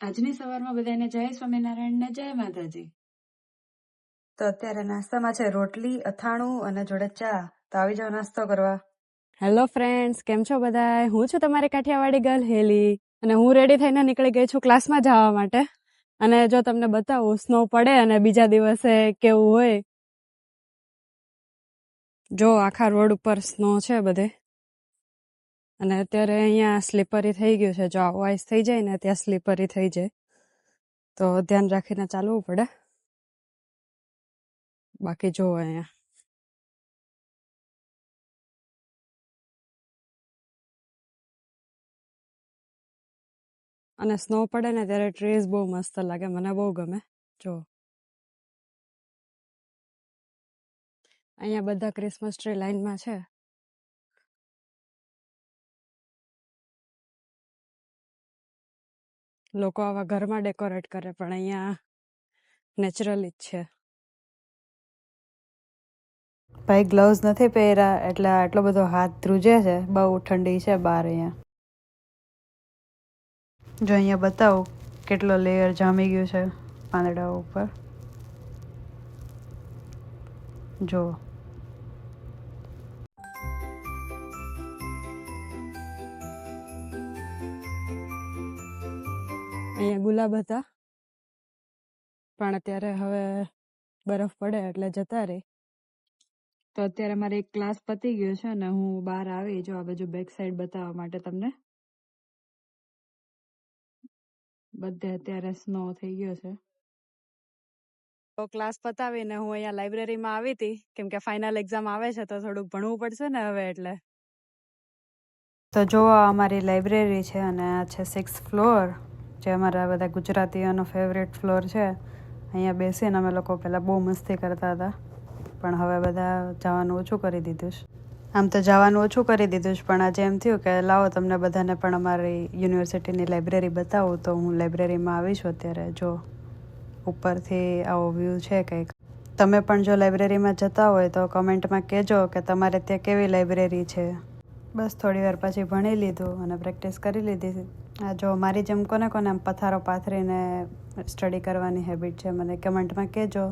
આજની સવારમાં બધાને જય સ્વામિનારાયણ ને જય માતાજી. તો અત્યારે નાસ્તામાં છે રોટલી, અથાણું અને જોડે ચા. તો આવી જાવ નાસ્તો કરવા. હેલો ફ્રેન્ડ્સ, કેમ છો બધા? હું છું તમારી કાઠિયાવાડી ગર્લ હેલી અને હું રેડી થઈને નીકળી ગઈ છું ક્લાસમાં જવા માટે. અને જો તમને બતાવું સ્નો પડે અને બીજા દિવસે કેવું હોય, જો આખા રોડ ઉપર સ્નો છે બધે. અને અત્યારે અહીંયા સ્લીપરી થઈ ગયું છે. જો આવો આઈસ થઈ જાય ને ત્યાં સ્લીપરી થઈ જાય, તો ધ્યાન રાખીને ચાલવું પડે. બાકી જો અહીંયા અને સ્નો પડે ને ત્યારે ટ્રીઝ બહુ મસ્ત લાગે, મને બહુ ગમે. જો અહીંયા બધા ક્રિસમસ ટ્રી લાઈનમાં છે. લોકો આવા ઘરમાં ડેકોરેટ કરે, પણ અહીંયા નેચરલી જ છે. ભાઈ ગ્લવ્સ નથી પહેર્યા એટલે આટલો બધો હાથ ધ્રુજે છે. બહુ ઠંડી છે બહાર અહીંયા. જો અહીંયા બતાવું કેટલો લેયર જામી ગયું છે પાંદડા ઉપર. જો અહીંયા ગુલાબ હતા, પણ અત્યારે હવે બરફ પડે એટલે જતા રહે. તો અત્યારે મારે એક ક્લાસ પતી ગયો છે અને હું બહાર આવી. જો આ બાજુ બેક સાઈડ બતાવવા માટે તમને. બધે અત્યારે સ્નો થઈ ગયો છે. તો ક્લાસ પતાવીને હું અહીંયા લાઇબ્રેરીમાં આવી હતી, કેમ કે ફાઇનલ એક્ઝામ આવે છે તો થોડુંક ભણવું પડશે ને હવે એટલે. તો જો આ અમારી લાઇબ્રેરી છે અને આ છે 6th ફ્લોર, જે અમારા બધા ગુજરાતીઓનો ફેવરેટ ફ્લોર છે. અહીંયા બેસીને અમે લોકો પહેલાં બહુ મસ્તી કરતા હતા, પણ હવે બધા જવાનું ઓછું કરી દીધું છે. આમ તો જવાનું ઓછું કરી દીધું છે, પણ આજે એમ થયું કે લાવો તમને બધાને પણ અમારી યુનિવર્સિટીની લાઇબ્રેરી બતાવું. તો હું લાઇબ્રેરીમાં આવી છું અત્યારે. જો ઉપરથી આવો વ્યૂ છે કંઈક. તમે પણ જો લાઇબ્રેરીમાં જતા હોય તો કમેન્ટમાં કહેજો કે તમારે ત્યાં કેવી લાઇબ્રેરી છે. બસ થોડી વાર પછી ભણી લીધું અને પ્રેક્ટિસ કરી લીધી. આ જો મારી જેમ કોને કોને આમ પથારો પાથરીને સ્ટડી કરવાની હેબિટ છે મને કમેન્ટમાં કહેજો.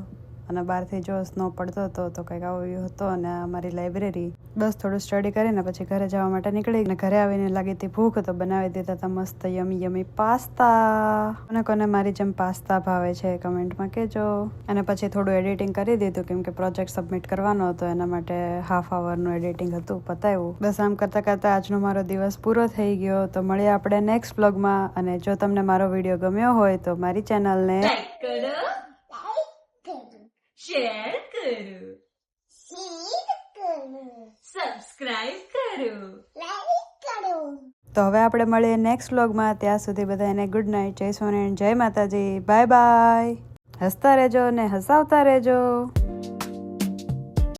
અને બહારથી જો સ્નો પડતો હતો તો કંઈક આવો વ્યૂ હતો. અને અમારી લાઇબ્રેરી. બસ થોડું સ્ટડી કરીને પછી ઘરે જવા માટે નીકળી. અને ઘરે આવીને લાગી હતી ભૂખ, તો બનાવી દીધા હતા મસ્ત યમી યમી પાસ્તા. કોને કોને મારી જેમ પાસ્તા ભાવે છે કમેન્ટમાં કહેજો. અને પછી થોડું એડિટિંગ કરી દીધું, કેમ કે પ્રોજેક્ટ સબમિટ કરવાનો હતો, એના માટે હાફ આવરનું એડિટિંગ હતું, પતાવ્યું. બસ આમ કરતાં કરતાં આજનો મારો દિવસ પૂરો થઈ ગયો. તો મળીએ આપણે નેક્સ્ટ બ્લોગમાં. અને જો તમને મારો વિડીયો ગમ્યો હોય તો મારી ચેનલને લાઈક કરો, શેર કરો, સબસ્ક્રાઇબ કરો. તો હવે આપણે મળીએ નેક્સ્ટ વ્લોગમાં. ત્યાં સુધી બધાને ગુડ નાઇટ, જય સ્વામિનારાયણ, જય માતાજી, બાય બાય. હસતા રહેજો ને હસાવતા રહેજો.